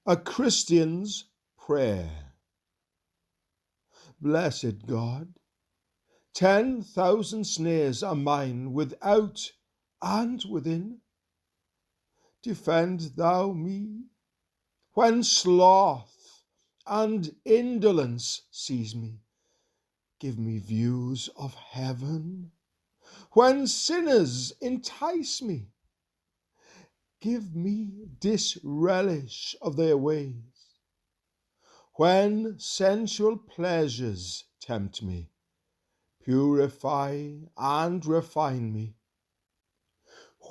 A Christian's Prayer. Blessed God, 10,000 snares are mine without and within. Defend thou me when sloth and indolence seize me. Give me views of heaven when sinners entice me. Give me disrelish of their ways when sensual pleasures tempt me. Purify and refine me.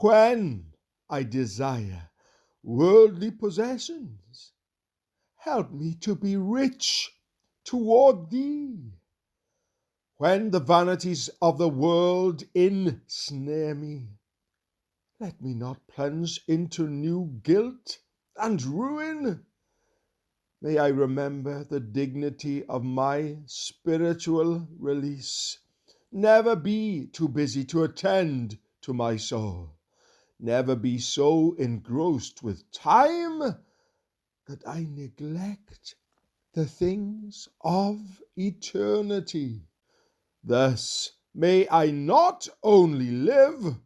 When I desire worldly possessions, help me to be rich toward thee. When the vanities of the world ensnare me, let me not plunge into new guilt and ruin. May I remember the dignity of my spiritual release. Never be too busy to attend to my soul. Never be so engrossed with time that I neglect the things of eternity. Thus may I not only live,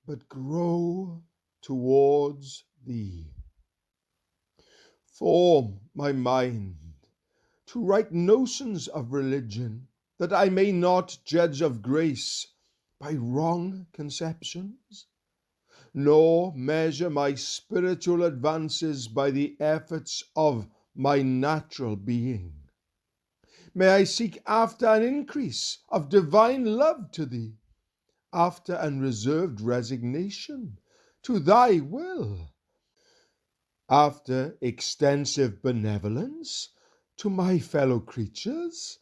but grow towards thee. Form my mind to right notions of religion, that I may not judge of grace by wrong conceptions, nor measure my spiritual advances by the efforts of my natural being. May I seek after an increase of divine love to thee, after unreserved resignation to thy will, after extensive benevolence to my fellow creatures,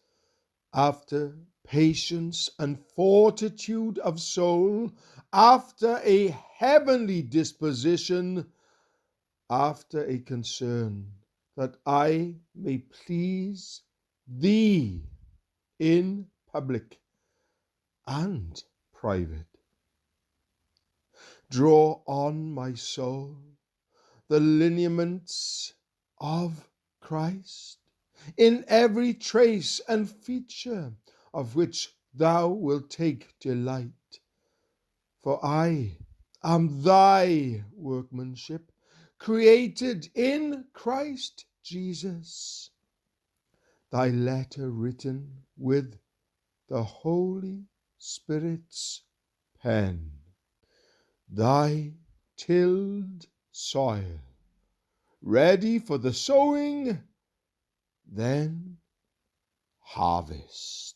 after patience and fortitude of soul, after a heavenly disposition, after a concern that I may please thee in public and private. Draw on my soul the lineaments of Christ, in every trace and feature of which thou wilt take delight. For I am thy workmanship, created in Christ Jesus, thy letter written with the Holy Spirit's pen, thy tilled soil, ready for the sowing, then harvest.